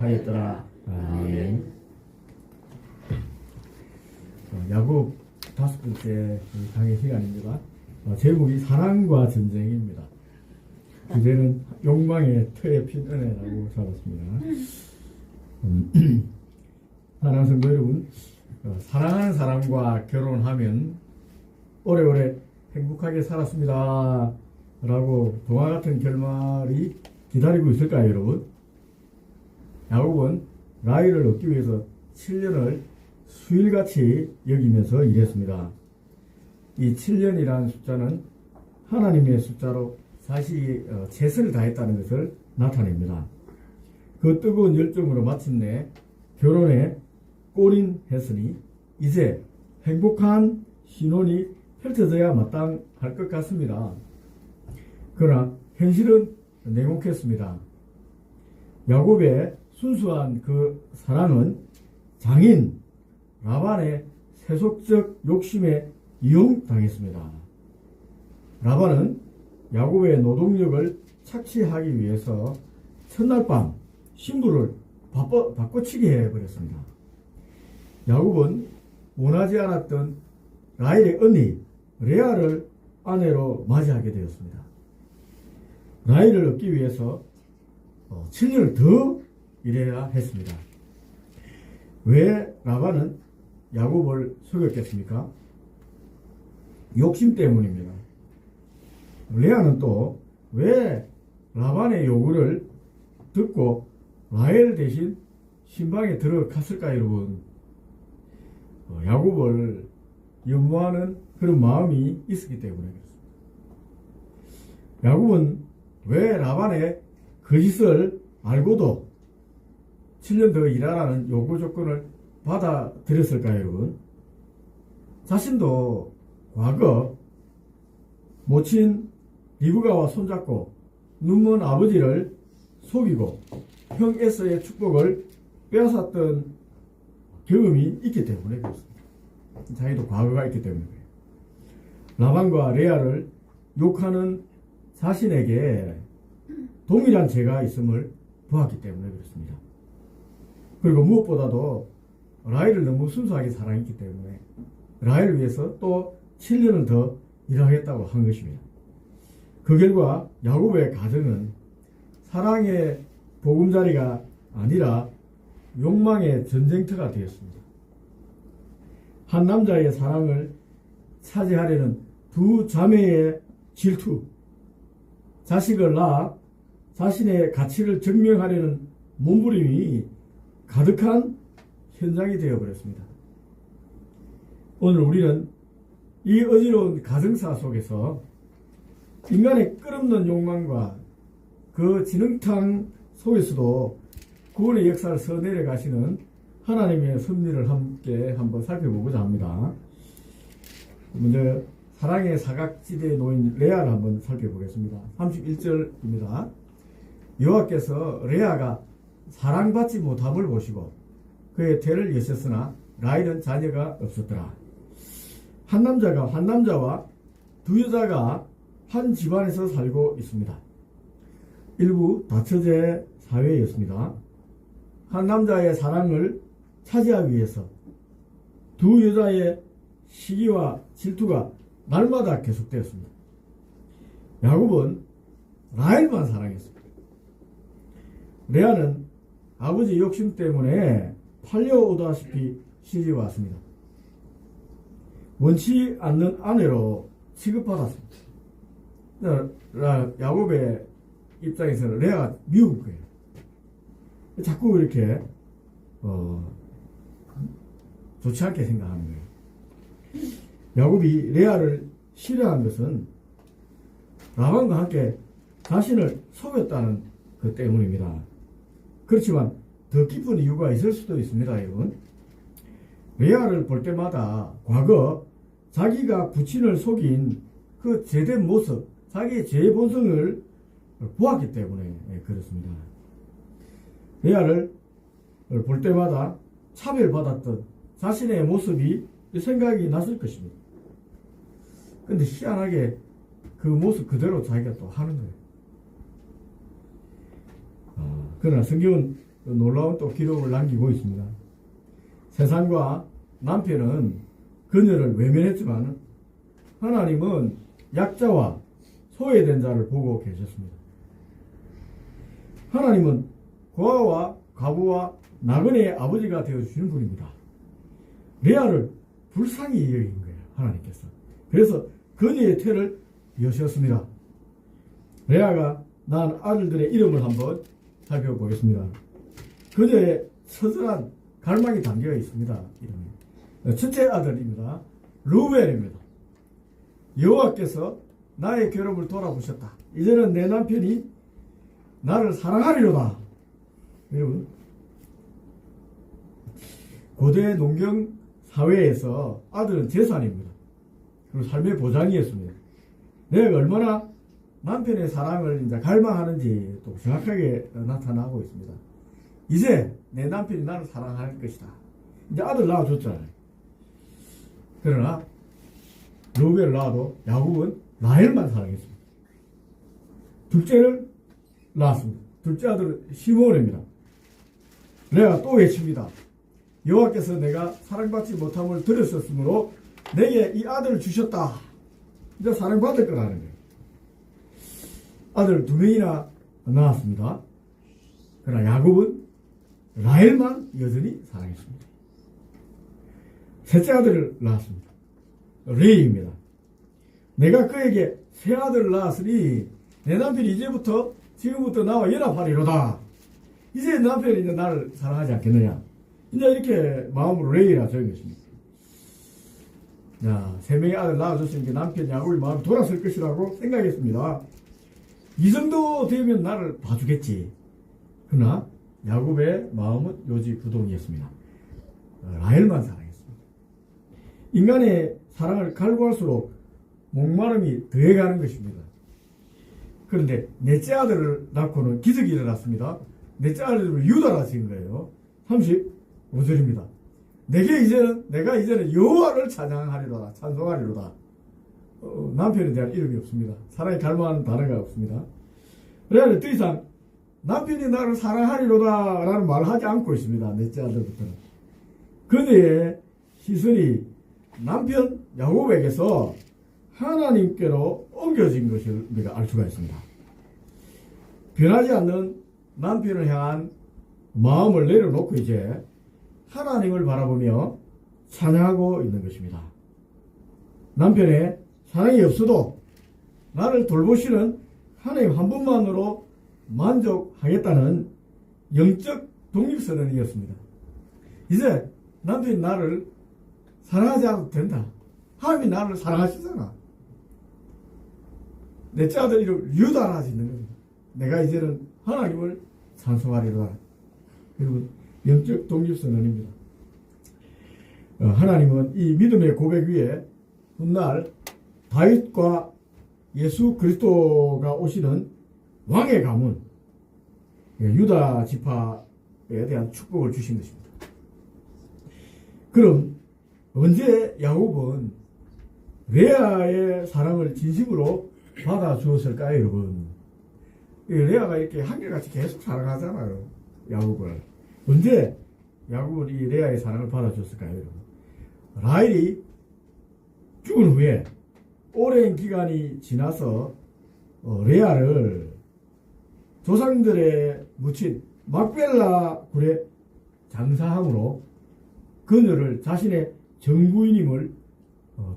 하였더라. 아멘. 야곱 5번째 강의 시간입니다. 제목이 사랑과 전쟁입니다. 주제는 욕망의 터에 핀 은혜라고 잡았습니다. 사랑하는 성도 여러분, 사랑하는 사람과 결혼하면 오래오래 행복하게 살았습니다 라고 동화 같은 결말이 기다리고 있을까요, 여러분? 야곱은 라헬을 얻기 위해서 7년을 수일같이 여기면서 일했습니다. 이 7년이라는 숫자는 하나님의 숫자로 다시 최선을 다했다는 것을 나타냅니다. 그 뜨거운 열정으로 마침내 결혼에 골인했으니 이제 행복한 신혼이 펼쳐져야 마땅할 것 같습니다. 그러나 현실은 냉혹했습니다. 야곱의 순수한 그 사랑은 장인 라반의 세속적 욕심에 이용당했습니다. 라반은 야곱의 노동력을 착취하기 위해서 첫날 밤 신부를 바꿔치기 해버렸습니다. 야곱은 원하지 않았던 라헬의 언니 레아를 아내로 맞이하게 되었습니다. 라헬을 얻기 위해서 7년을 더 일해야 했습니다. 왜 라반은 야곱을 속였겠습니까? 욕심 때문입니다. 레아는 또 왜 라반의 요구를 듣고 라헬 대신 신방에 들어갔을까요, 여러분? 야곱을 연모하는 그런 마음이 있었기 때문에 그렇습니다. 야곱은 왜 라반의 거짓을 알고도 7년 더 일하라는 요구 조건을 받아들였을까요, 여러분? 자신도 과거 모친 리브가와 손잡고 눈먼 아버지를 속이고 형 에서의 축복을 빼앗았던 경험이 있기 때문에 그렇습니다. 자기도 과거가 있기 때문에 그래요. 라반과 레아를 욕하는 자신에게 동일한 죄가 있음을 보았기 때문에 그렇습니다. 그리고 무엇보다도 라헬을 너무 순수하게 사랑했기 때문에 라헬을 위해서 또 7년을 더 일하겠다고 한 것입니다. 그 결과 야곱의 가정은 사랑의 보금자리가 아니라 욕망의 전쟁터가 되었습니다. 한 남자의 사랑을 차지하려는 두 자매의 질투, 자식을 낳아 자신의 가치를 증명하려는 몸부림이 가득한 현장이 되어버렸습니다. 오늘 우리는 이 어지러운 가정사 속에서 인간의 끝없는 욕망과 그 진흙탕 속에서도 구원의 역사를 써내려 가시는 하나님의 섭리를 함께 한번 살펴보고자 합니다. 먼저 사랑의 사각지대에 놓인 레아를 한번 살펴보겠습니다. 31절입니다. 여호와께서 레아가 사랑받지 못함을 보시고 그의 태를 여셨으나 라헬은 자녀가 없었더라. 한 남자가 한 남자와 두 여자가 한 집안에서 살고 있습니다. 일부 다처제 사회였습니다. 한 남자의 사랑을 차지하기 위해서 두 여자의 시기와 질투가 날마다 계속되었습니다. 야곱은 라헬만 사랑했습니다. 레아는 아버지 욕심 때문에 팔려오다시피 시집에 왔습니다. 원치 않는 아내로 취급받았습니다. 야곱의 입장에서는 레아가 미운 거예요. 자꾸 이렇게 좋지 않게 생각하는 거예요. 야곱이 레아를 싫어한 것은 라반과 함께 자신을 속였다는 것 때문입니다. 그렇지만 더 깊은 이유가 있을 수도 있습니다, 여러분. 레아를 볼 때마다 과거 자기가 부친을 속인 그 죄된 모습, 자기의 죄의 본성을 보았기 때문에 그렇습니다. 레아를 볼 때마다 차별받았던 자신의 모습이 생각이 났을 것입니다. 근데 희한하게 그 모습 그대로 자기가 또 하는 거예요. 그러나 성경은 놀라운 또 기록을 남기고 있습니다. 세상과 남편은 그녀를 외면했지만 하나님은 약자와 소외된 자를 보고 계셨습니다. 하나님은 고아와 과부와 나그네의 아버지가 되어주시는 분입니다. 레아를 불쌍히 여긴 거예요, 하나님께서. 그래서 그녀의 태를 여셨습니다. 레아가 낳은 아들들의 이름을 한번 살펴보겠습니다. 그녀의 처절한 갈망이 담겨 있습니다. 이름이. 첫째 아들입니다. 루벨입니다. 여호와께서 나의 괴롭을 돌아보셨다. 이제는 내 남편이 나를 사랑하리로다. 여러분, 고대 농경 사회에서 아들은 재산입니다. 그리고 삶의 보장이었습니다. 내가 얼마나 남편의 사랑을 이제 갈망하는지 또 정확하게 나타나고 있습니다. 이제 내 남편이 나를 사랑할 것이다. 이제 아들 낳아줬잖아요. 그러나 루벨을 낳아도 야곱은 라헬만 사랑했습니다. 둘째를 낳았습니다. 둘째 아들은 시므온입니다. 레아가 또 외칩니다. 여호와께서 내가 사랑받지 못함을 들으셨으므로 내게 이 아들을 주셨다. 이제 사랑받을 거라는 거예요. 아들 두 명이나 낳았습니다. 그러나 야곱은 라헬만 여전히 사랑했습니다. 셋째 아들을 낳았습니다. 레이입니다. 내가 그에게 세 아들을 낳았으니 내 남편이 지금부터 나와 연합하리로다. 이제 남편이 이제 나를 사랑하지 않겠느냐. 이제 이렇게 마음으로 레이라 적은 것입니다. 자, 세 명의 아들 낳아줬으니까 남편 야곱의 마음이 돌아설 것이라고 생각했습니다. 이 정도 되면 나를 봐주겠지. 그러나 야곱의 마음은 요지부동이었습니다. 라헬만 사랑했습니다. 인간의 사랑을 갈구할수록 목마름이 더해가는 것입니다. 그런데 넷째 아들을 낳고는 기적이 일어났습니다. 넷째 아들을 유다라 지은 거예요. 35절입니다. 내가 이제는 여호와를 찬양하리로다. 찬송하리로다. 남편에 대한 이름이 없습니다. 사랑이 갈망하는 단어가 없습니다. 그래야 더 이상 남편이 나를 사랑하리로다 라는 말을 하지 않고 있습니다. 넷째 아들부터는. 그녀의 시선이 남편 야곱에게서 하나님께로 옮겨진 것을 우리가 알 수가 있습니다. 변하지 않는 남편을 향한 마음을 내려놓고 이제 하나님을 바라보며 찬양하고 있는 것입니다. 남편의 사랑이 없어도 나를 돌보시는 하나님 한 분만으로 만족하겠다는 영적 독립선언이었습니다. 이제 남편이 나를 사랑하지 않아도 된다. 하나님이 나를 사랑하시잖아. 넷째 아들 이름 유다라 짓는 겁니다. 내가 이제는 하나님을 찬송하리라. 여러분, 영적 독립선언입니다. 하나님은 이 믿음의 고백 위에 훗날 다윗과 예수 그리스도가 오시는 왕의 가문 유다 지파에 대한 축복을 주신 것입니다. 그럼 언제 야곱은 레아의 사랑을 진심으로 받아 주었을까요, 여러분? 레아가 이렇게 한결같이 계속 사랑하잖아요, 야곱을. 언제 야곱은 이 레아의 사랑을 받아 주었을까요, 여러분? 라헬이 죽은 후에 오랜 기간이 지나서 레아를 조상들의 묻힌 막벨라 굴에 장사함으로 그녀를 자신의 정부인임을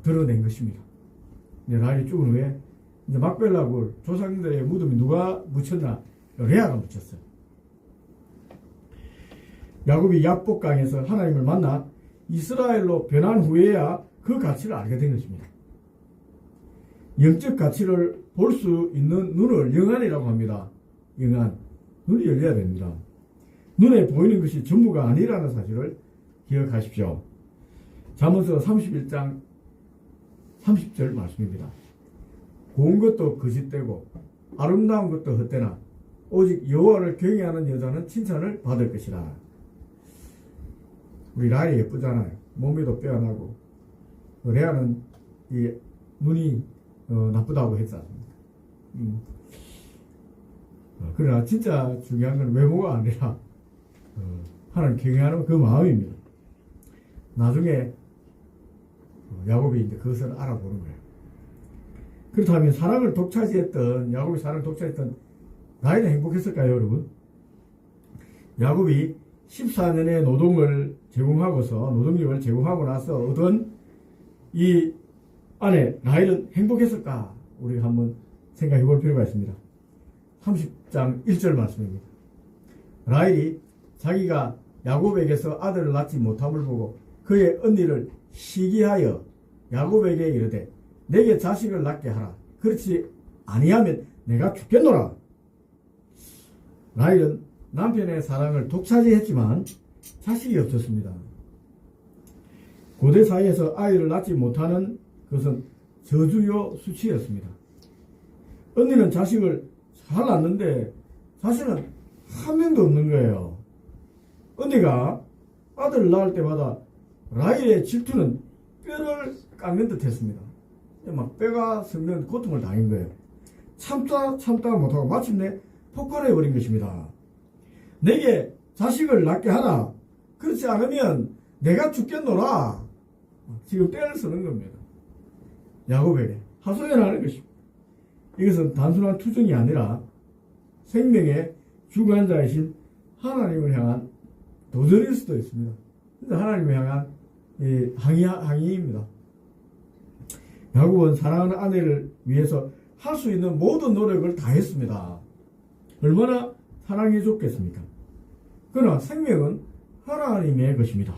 드러낸 것입니다. 라헬이 죽은 후에 이제 막벨라 굴 조상들의 무덤이 누가 묻혔나? 레아가 묻혔어요. 야곱이 야복강에서 하나님을 만나 이스라엘로 변한 후에야 그 가치를 알게 된 것입니다. 영적 가치를 볼 수 있는 눈을 영안이라고 합니다. 영안. 눈이 열려야 됩니다. 눈에 보이는 것이 전부가 아니라는 사실을 기억하십시오. 잠언서 31장 30절 말씀입니다. 고운 것도 거짓되고 아름다운 것도 헛되나 오직 여호와를 경외하는 여자는 칭찬을 받을 것이라. 우리 라헬이 예쁘잖아요. 몸매도 빼어나고 레아는 이 눈이 나쁘다고 했지 않습니까? 그러나 진짜 중요한 건 외모가 아니라 하나님 경외하는 그 마음입니다. 나중에 야곱이 이제 그것을 알아보는 거예요. 그렇다면 사랑을 독차지했던 야곱이 사랑을 독차지했던 라헬은 행복했을까요, 여러분? 야곱이 14년의 노동을 제공하고서 노동력을 제공하고 나서 얻은 이 아내 라헬은 행복했을까? 우리가 한번 생각해 볼 필요가 있습니다. 30장 1절 말씀입니다. 라헬이 자기가 야곱에게서 아들을 낳지 못함을 보고 그의 언니를 시기하여 야곱에게 이르되 내게 자식을 낳게 하라. 그렇지 아니하면 내가 죽겠노라. 라헬은 남편의 사랑을 독차지했지만 자식이 없었습니다. 고대 사회에서 아이를 낳지 못하는 것은 저주요 수치였습니다. 언니는 자식을 잘 낳는데 자식은 한 명도 없는 거예요. 언니가 아들을 낳을 때마다 라헬의 질투는 뼈를 깎는 듯 했습니다. 막 뼈가 썩는 고통을 당한 거예요. 참다 못하고 마침내 폭발해버린 것입니다. 내게 자식을 낳게 하라. 그렇지 않으면 내가 죽겠노라. 지금 떼를 쓰는 겁니다. 야곱에게 하소연하는 것입니다. 이것은 단순한 투정이 아니라 생명의 주관자이신 하나님을 향한 도전일 수도 있습니다. 하나님을 향한 항의입니다. 야곱은 사랑하는 아내를 위해서 할 수 있는 모든 노력을 다했습니다. 얼마나 사랑해 줬겠습니까? 그러나 생명은 하나님의 것입니다.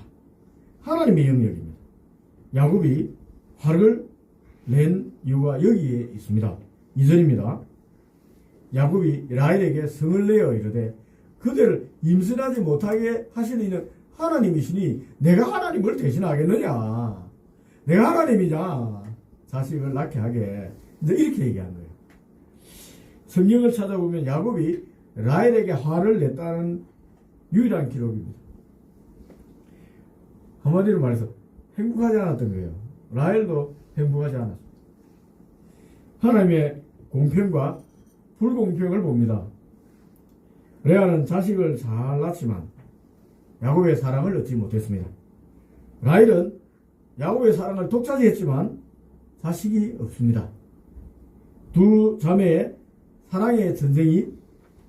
하나님의 영역입니다. 야곱이 화를 낸 이유가 여기에 있습니다. 2절입니다. 야곱이 라헬에게 성을 내어 이르되 그대를 임신하지 못하게 하시는 이는 하나님이시니 내가 하나님을 대신하겠느냐. 내가 하나님이냐. 자식을 낳게 하게. 이제 이렇게 얘기한 거예요. 성경을 찾아보면 야곱이 라헬에게 화를 냈다는 유일한 기록입니다. 한마디로 말해서 행복하지 않았던 거예요. 라헬도 행복하지 않았습니다. 하나님의 공평과 불공평을 봅니다. 레아는 자식을 잘 낳지만 야곱의 사랑을 얻지 못했습니다. 라헬은 야곱의 사랑을 독차지했지만 자식이 없습니다. 두 자매의 사랑의 전쟁이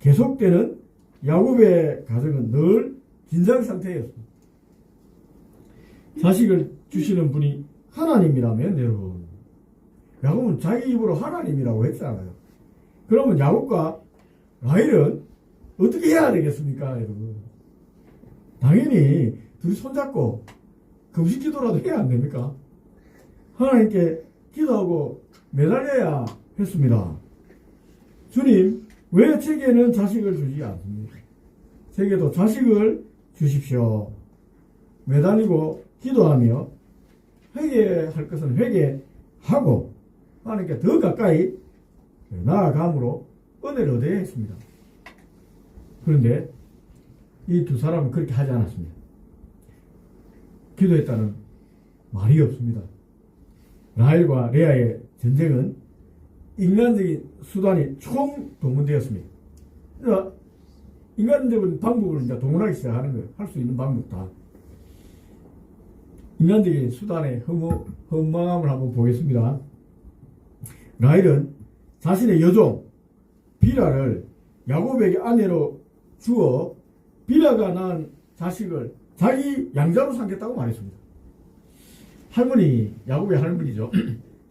계속되는 야곱의 가정은 늘 긴장 상태였습니다. 자식을 주시는 분이 하나님이라면 여러분, 야곱은 자기 입으로 하나님이라고 했잖아요. 그러면 야곱과 라헬은 어떻게 해야 되겠습니까, 여러분? 당연히 둘이 손잡고 금식 기도라도 해야 안 됩니까? 하나님께 기도하고 매달려야 했습니다. 주님, 왜 제게는 자식을 주지 않습니까? 제게도 자식을 주십시오. 매달리고 기도하며 회개할 것은 회개하고 하나님께 더 가까이 나아감으로 은혜를 얻어야 했습니다. 그런데 이 두 사람은 그렇게 하지 않았습니다. 기도했다는 말이 없습니다. 라헬과 레아의 전쟁은 인간적인 수단이 총동원되었습니다. 그러니까 인간적인 방법을 이제 동원하기 시작하는 거예요. 할 수 있는 방법 다. 인간적인 수단의 허망함을 한번 보겠습니다. 라헬은 자신의 여종 빌하를 야곱에게 아내로 주어 빌하가 낳은 자식을 자기 양자로 삼겠다고 말했습니다. 할머니, 야곱의 할머니죠.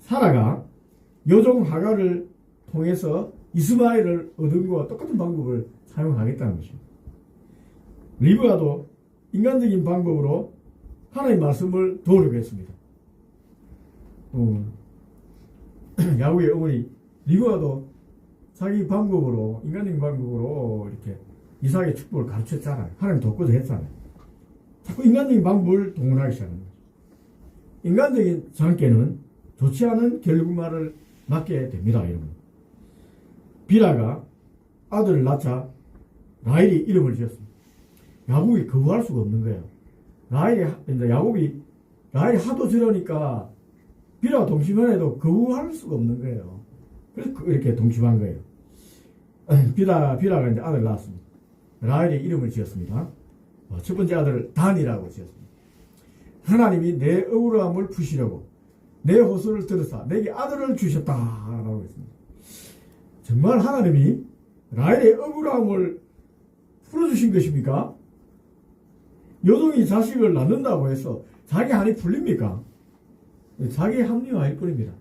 사라가 여종 하갈을 통해서 이스마엘을 얻은 것과 똑같은 방법을 사용하겠다는 것입니다. 리브가도 인간적인 방법으로 하나님의 말씀을 도우려고 했습니다. 야곱의 어머니 리브가도 자기 방법으로, 인간적인 방법으로 이렇게 이삭의 축복을 가르쳤잖아요. 하나님 돕고도 했잖아요. 자꾸 인간적인 방법을 동원하기 시작합니다. 인간적인 장깨는 좋지 않은 결과를 맞게 됩니다, 여러분. 빌하가 아들을 낳자 라헬이 이름을 지었습니다. 야곱이 거부할 수가 없는 거예요. 야곱이 라헬이 하도 저러니까 빌하가 동침을 해도 거부할 수가 없는 거예요. 그래서 이렇게 동침한 거예요. 빌하가 이제 아들을 낳았습니다. 라헬이 이름을 지었습니다. 첫 번째 아들을 단이라고 지었습니다. 하나님이 내 억울함을 푸시려고 내 호소를 들으사 내게 아들을 주셨다라고 했습니다. 정말 하나님이 라헬의 억울함을 풀어주신 것입니까? 여종이 자식을 낳는다고 해서 자기 한이 풀립니까? 자기 합리화일 뿐입니다.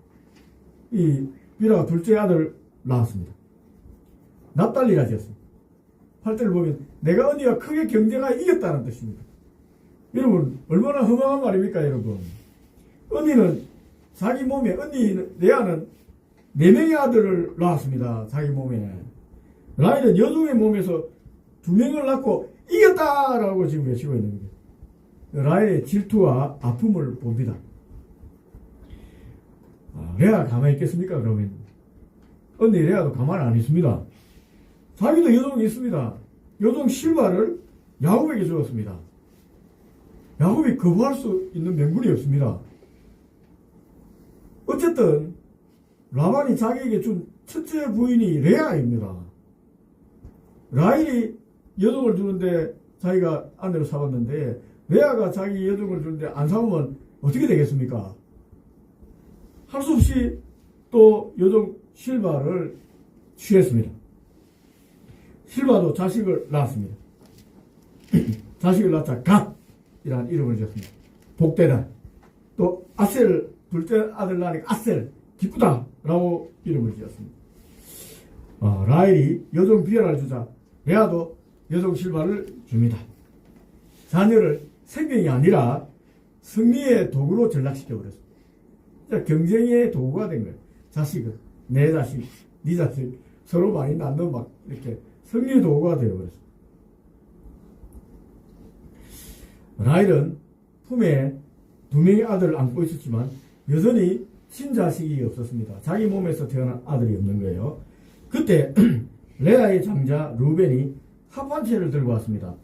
이 비라가 둘째 아들 낳았습니다. 납달리라 지었습니다. 8절을 보면 내가 언니와 크게 경쟁하여 이겼다는 뜻입니다. 여러분 얼마나 허망한 말입니까 여러분. 언니는 자기 몸에 레아는 4명의 아들을 낳았습니다. 자기 몸에. 라헬은 여종의 몸에서 2명을 낳고 이겼다라고 지금 외치고 있는 거예요. 라헬의 질투와 아픔을 봅니다. 레아가 가만히 있겠습니까 그러면? 언니 레아도 가만히 안 있습니다. 자기도 여종이 있습니다. 여종 실바를 야곱에게 주었습니다. 야곱이 거부할 수 있는 명분이 없습니다. 어쨌든 라반이 자기에게 준 첫째 부인이 레아입니다. 라헬이 여종을 주는데 자기가 아내로 삼았는데 레아가 자기 여종을 주는데 안 삼으면 어떻게 되겠습니까? 할 수 없이 또 여종 실바를 취했습니다. 실바도 자식을 낳았습니다. 자식을 낳자 갓이라는 이름을 지었습니다. 복되다. 또 아셀 둘째 아들 낳으니까 아셀 기쁘다라고 이름을 지었습니다. 라헬이 여종 비라를 주자 레아도 여종 실바를 줍니다. 자녀를 생명이 아니라 승리의 도구로 전락시켜 버렸습니다. 경쟁의 도구가 된 거예요. 자식은 내 자식, 네 자식 서로 많이 낳는 막 이렇게 승리의 도구가 되어버렸습니다. 라헬은 품에 2명의 아들을 안고 있었지만 여전히 친자식이 없었습니다. 자기 몸에서 태어난 아들이 없는 거예요. 그때 레아의 장자 루벤이 합판채를 들고 왔습니다.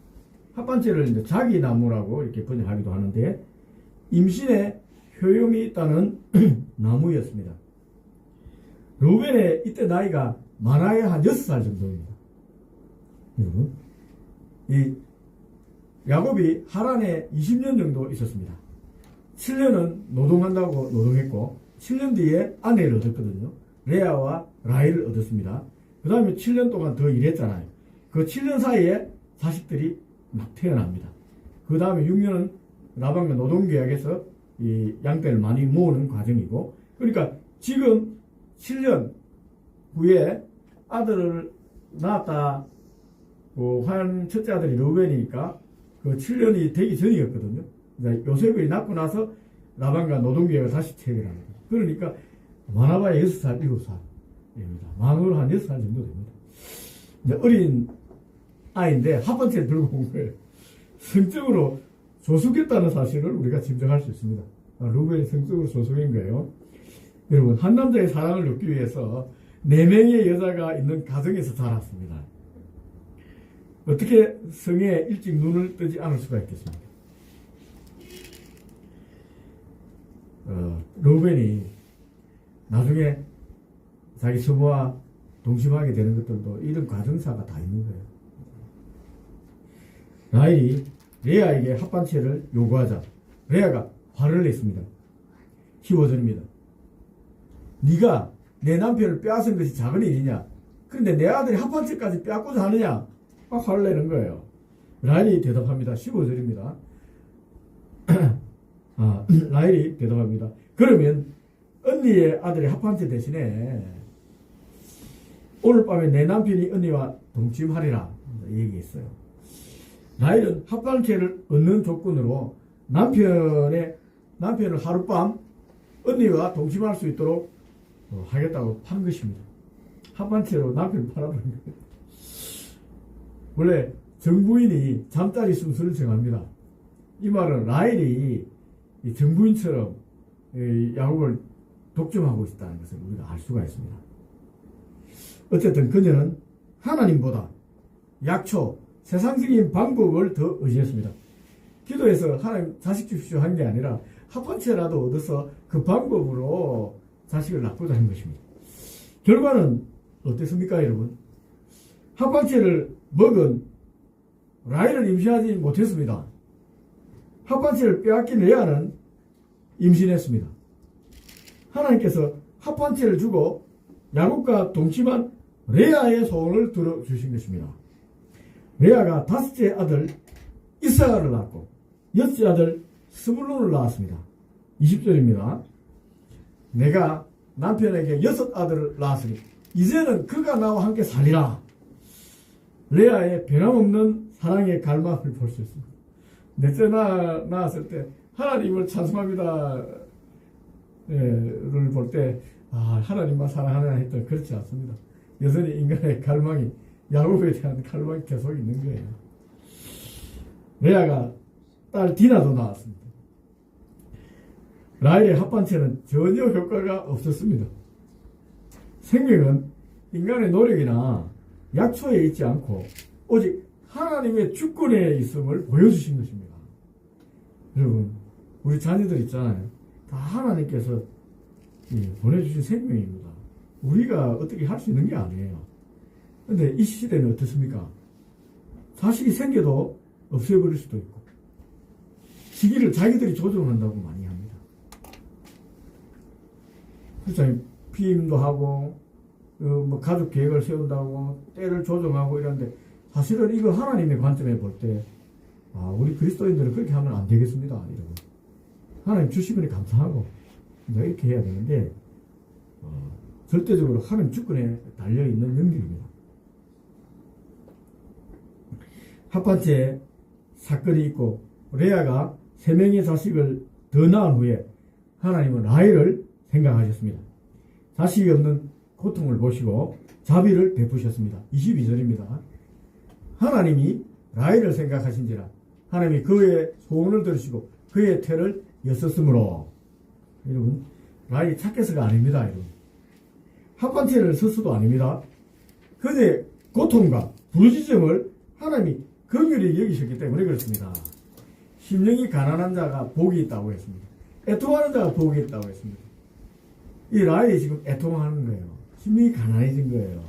합판채를 이제 자기 나무라고 이렇게 번역하기도 하는데 임신에 효용이 있다는 나무였습니다. 루벤의 이때 나이가 많아야 한 6살 정도입니다. 이 야곱이 하란에 20년 정도 있었습니다. 7년은 노동한다고 노동했고 7년 뒤에 아내를 얻었거든요. 레아와 라헬을 얻었습니다. 그 다음에 7년 동안 더 일했잖아요. 그 7년 사이에 자식들이 막 태어납니다. 그 다음에 6년은 라반과 노동계약에서 이 양떼를 많이 모으는 과정이고, 그러니까 지금 7년 후에 아들을 낳았다. 한 첫째 아들이 르우벤이니까 그 7년이 되기 전이었거든요. 요셉이 낳고 나서 라반과 노동계약을 다시 체결합니다. 그러니까 많아봐야 6살, 7살입니다. 많으로 한 6살 정도 됩니다. 이제 어린 아이인데 합판체를 들고 온 거예요. 성적으로 소속했다는 사실을 우리가 짐작할 수 있습니다. 루벤이 성적으로 소속인 거예요. 여러분, 한 남자의 사랑을 얻기 위해서 4명의 여자가 있는 가정에서 자랐습니다. 어떻게 성에 일찍 눈을 뜨지 않을 수가 있겠습니까? 루벤이 나중에 자기 수모와 동심하게 되는 것들도 이런 과정사가 다 있는 거예요. 라헬이 레아에게 합판체를 요구하자 레아가 화를 냈습니다. 15절입니다. 네가 내 남편을 빼앗은 것이 작은 일이냐? 그런데 내 아들이 합판체까지 빼앗고자 하느냐? 막 화를 내는 거예요. 라헬이 대답합니다. 15절입니다. 라헬이 대답합니다. 그러면 언니의 아들의 합판체 대신에 오늘 밤에 내 남편이 언니와 동침하리라 얘기했어요. 라헬은 합판체를 얻는 조건으로 남편을 하룻밤 언니와 동침할 수 있도록 하겠다고 판 것입니다. 합판체로 남편을 팔아버린 거예요. 원래 정부인이 잠자리 순서를 정합니다. 이 말은 라헬이 정부인처럼 야곱을 독점하고 있다는 것을 우리가 알 수가 있습니다. 어쨌든 그녀는 하나님보다 약초, 세상적인 방법을 더 의지했습니다. 기도해서 하나님 자식 주십시오 한 게 아니라 합판체라도 얻어서 그 방법으로 자식을 낳고자 한 것입니다. 결과는 어땠습니까 여러분? 합판체를 먹은 라헬은 임신하지 못했습니다. 합판체를 빼앗긴 레아는 임신했습니다. 하나님께서 합판체를 주고 야곱과 동침한 레아의 소원을 들어주신 것입니다. 레아가 다섯째 아들 이사가를 낳았고 여섯째 아들 스불론을 낳았습니다. 20절입니다. 내가 남편에게 여섯 아들을 낳았으니 이제는 그가 나와 함께 살리라. 레아의 변함없는 사랑의 갈망을 볼 수 있습니다. 넷째 낳았을 때 하나님을 찬송합니다 를 볼 때 하나님만 사랑하나 했더니 그렇지 않습니다. 여전히 인간의 갈망이 야곱에 대한 갈망이 계속 있는 거예요. 레아가 딸 디나도 낳았습니다. 라헬의 합판체는 전혀 효과가 없었습니다. 생명은 인간의 노력이나 약초에 있지 않고 오직 하나님의 주권에 있음을 보여주신 것입니다. 여러분, 우리 자녀들 있잖아요. 다 하나님께서 보내주신 생명입니다. 우리가 어떻게 할 수 있는 게 아니에요. 근데 이 시대는 어떻습니까? 자식이 생겨도 없애버릴 수도 있고 시기를 자기들이 조정한다고 많이 합니다. 그렇죠. 피임도 하고 가족 계획을 세운다고 때를 조정하고 이러는데 사실은 이거 하나님의 관점에 볼 때 우리 그리스도인들은 그렇게 하면 안 되겠습니다. 이러고 하나님 주시면 감사하고 이렇게 해야 되는데 절대적으로 하나님 주권에 달려있는 연결입니다. 합판체에 사건이 있고 레아가 3명의 자식을 더 낳은 후에 하나님은 라헬을 생각하셨습니다. 자식이 없는 고통을 보시고 자비를 베푸셨습니다. 22절입니다. 하나님이 라헬을 생각하신지라 하나님이 그의 소원을 들으시고 그의 태를 여섰으므로. 여러분, 라헬이 착해서가 아닙니다. 여러분, 합판체를 서서도 아닙니다. 그의 고통과 부르짖음을 하나님이 긍휼히 여기셨기 때문에 그렇습니다. 심령이 가난한 자가 복이 있다고 했습니다. 애통하는 자가 복이 있다고 했습니다. 이 라헬이 지금 애통하는 거예요. 심령이 가난해진 거예요.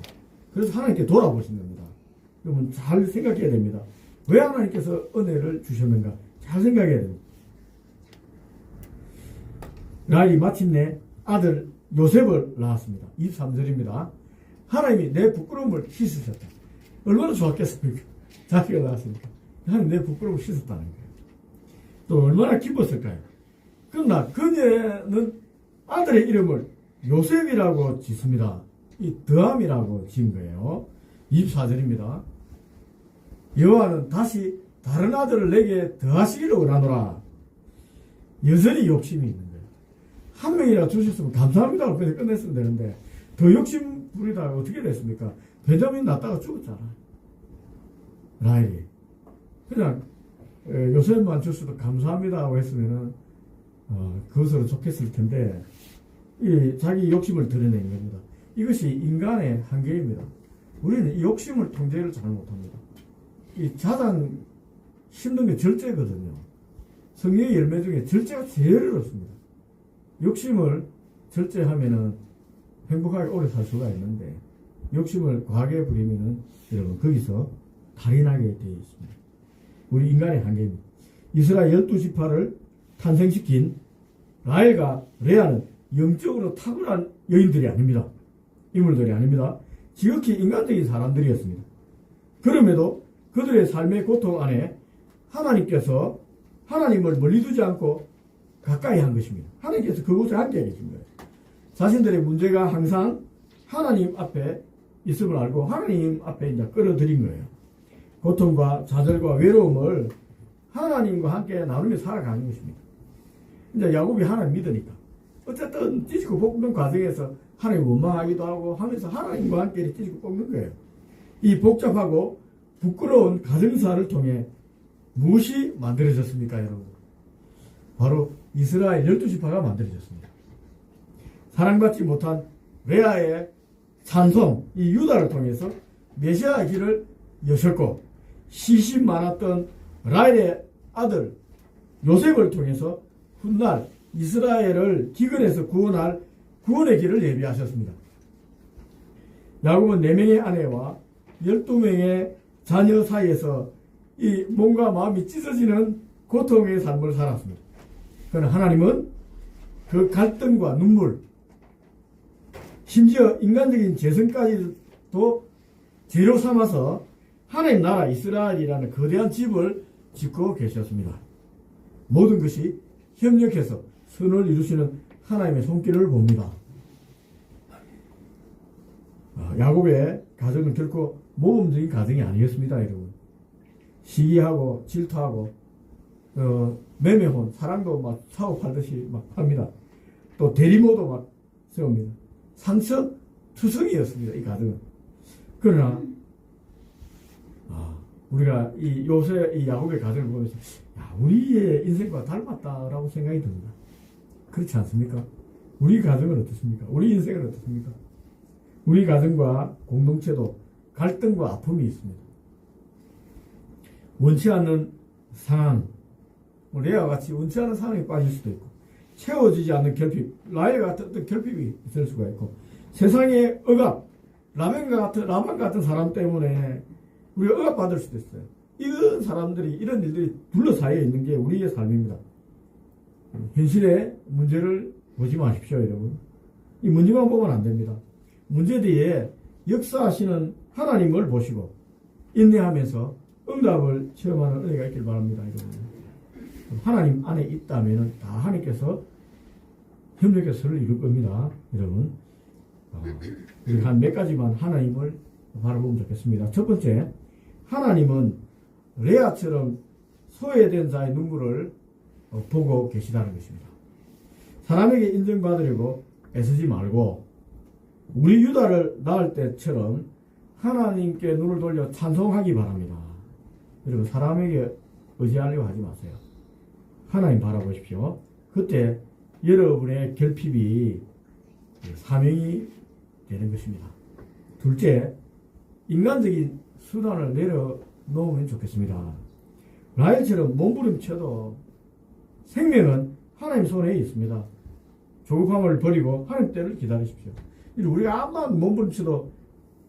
그래서 하나님께 돌아보신 겁니다. 여러분, 잘 생각해야 됩니다. 왜 하나님께서 은혜를 주셨는가 잘 생각해야 됩니다. 라헬이 마침내 아들 요셉을 낳았습니다. 23절입니다. 하나님이 내 부끄러움을 씻으셨다. 얼마나 좋았겠습니까? 자식을 낳았으니까. 하나님 내 부끄러움을 씻었다는 거예요. 또 얼마나 기뻤을까요? 그러나 그녀는 아들의 이름을 요셉이라고 짓습니다. 이 더함이라고 지은 거예요. 24절입니다. 여호와는 다시 다른 아들을 내게 더하시기를 원하노라. 여전히 욕심이 있는 거예요. 한 명이라 주셨으면 감사합니다. 그래서 끝냈으면 되는데 더 욕심 부리다가 어떻게 됐습니까? 베냐민 낳다가 죽었잖아. 라헬이. 그냥 요셉만 줬어도 감사합니다 하고 했으면은 그것으로 좋겠을 텐데 자기 욕심을 드러낸 겁니다. 이것이 인간의 한계입니다. 우리는 이 욕심을 통제를 잘 못합니다. 이 가장 힘든 게 절제거든요. 성령의 열매 중에 절제가 제일 어렵습니다. 욕심을 절제하면은 행복하게 오래 살 수가 있는데 욕심을 과하게 부리면은 여러분 거기서 달인하게 되어 있습니다. 우리 인간의 한계입니다. 이스라엘 12지파를 탄생시킨 라헬과 레아는 영적으로 탁월한 여인들이 아닙니다. 인물들이 아닙니다. 지극히 인간적인 사람들이었습니다. 그럼에도 그들의 삶의 고통 안에 하나님께서 하나님을 멀리 두지 않고 가까이 한 것입니다. 하나님께서 그곳에 함께 계신 거예요. 자신들의 문제가 항상 하나님 앞에 있음을 알고 하나님 앞에 이제 끌어들인 거예요. 고통과 좌절과 외로움을 하나님과 함께 나누며 살아가는 것입니다. 이제 야곱이 하나님 믿으니까 어쨌든 찢고 볶는 과정에서 하나님 원망하기도 하고 하면서 하나님과 함께 찢고 볶는 거예요. 이 복잡하고 부끄러운 가정사를 통해 무엇이 만들어졌습니까, 여러분? 바로 이스라엘 12지파가 만들어졌습니다. 사랑받지 못한 레아의 찬송, 이 유다를 통해서 메시아의 길을 여셨고 시심 많았던 라헬의 아들 요셉을 통해서 훗날 이스라엘을 기근에서 구원할 구원의 길을 예비하셨습니다. 야곱은 4명의 아내와 12명의 자녀 사이에서 이 몸과 마음이 찢어지는 고통의 삶을 살았습니다. 그러나 하나님은 그 갈등과 눈물, 심지어 인간적인 재성까지도 재료 삼아서 하나님 나라 이스라엘이라는 거대한 집을 짓고 계셨습니다. 모든 것이 협력해서 선을 이루시는 하나님의 손길을 봅니다. 야곱의 가정은 결코 모범적인 가정이 아니었습니다, 여러분. 시기하고 질투하고 매매혼, 사랑도 막 사고 팔듯이 막 합니다. 또 대리모도 막 세웁니다. 상처투성이었습니다, 이 가정은. 그러나 우리가 이 요새 이 야곱의 가정을 보면서 우리의 인생과 닮았다라고 생각이 듭니다. 그렇지 않습니까? 우리 가정은 어떻습니까? 우리 인생은 어떻습니까? 우리 가정과 공동체도 갈등과 아픔이 있습니다. 원치 않는 상황, 레아와 같이 원치 않는 상황에 빠질 수도 있고, 채워지지 않는 결핍, 라헬 같은 어떤 결핍이 있을 수가 있고, 세상의 억압, 라만 같은 사람 때문에 우리가 억압받을 수도 있어요. 이런 일들이 둘러싸여 있는 게 우리의 삶입니다. 현실의 문제를 보지 마십시오, 여러분. 이 문제만 보면 안 됩니다. 문제 뒤에 역사하시는 하나님을 보시고 인내하면서 응답을 체험하는 은혜가 있길 바랍니다, 여러분. 하나님 안에 있다면 다 하나님께서 협력해서 선을 이룰 겁니다, 여러분. 우리 한 몇 가지만 하나님을 바라보면 좋겠습니다. 첫 번째, 하나님은 레아처럼 소외된 자의 눈물을 보고 계시다는 것입니다. 사람에게 인정받으려고 애쓰지 말고 우리 유다를 낳을 때처럼 하나님께 눈을 돌려 찬송하기 바랍니다. 여러분, 사람에게 의지하려고 하지 마세요. 하나님 바라보십시오. 그때 여러분의 결핍이 사명이 되는 것입니다. 둘째, 인간적인 수단을 내려놓으면 좋겠습니다. 라헬처럼 몸부림쳐도 생명은 하나님 손에 있습니다. 조급함을 버리고 하나님 때를 기다리십시오. 우리가 암만 몸부림쳐도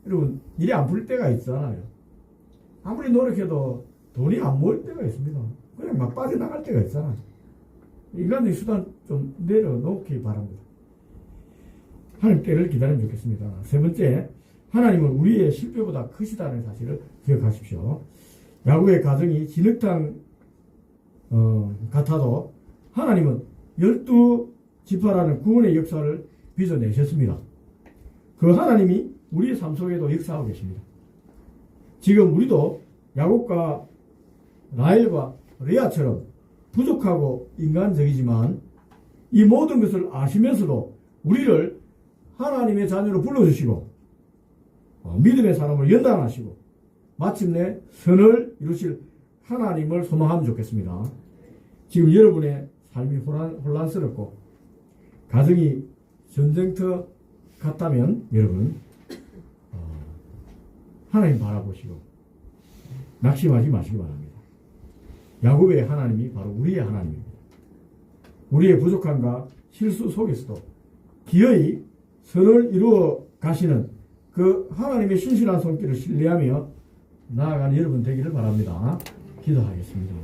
여러분 일이 안 풀릴 때가 있잖아요. 아무리 노력해도 돈이 안 모일 때가 있습니다. 그냥 막 빠져나갈 때가 있잖아요. 인간적인 수단 좀 내려놓기 바랍니다. 하나님 때를 기다리면 좋겠습니다. 세 번째, 하나님은 우리의 실패보다 크시다는 사실을 기억하십시오. 야곱의 가정이 진흙탕 같아도 하나님은 12지파라는 구원의 역사를 빚어내셨습니다. 그 하나님이 우리의 삶 속에도 역사하고 계십니다. 지금 우리도 야곱과 라헬과 레아처럼 부족하고 인간적이지만 이 모든 것을 아시면서도 우리를 하나님의 자녀로 불러주시고 믿음의 사람을 연단하시고 마침내 선을 이루실 하나님을 소망하면 좋겠습니다. 지금 여러분의 삶이 혼란스럽고 가정이 전쟁터 같다면 여러분 하나님 바라보시고 낙심하지 마시기 바랍니다. 야곱의 하나님이 바로 우리의 하나님입니다. 우리의 부족함과 실수 속에서도 기어이 선을 이루어 가시는 그 하나님의 신실한 손길을 신뢰하며 나아가는 여러분 되기를 바랍니다. 기도하겠습니다.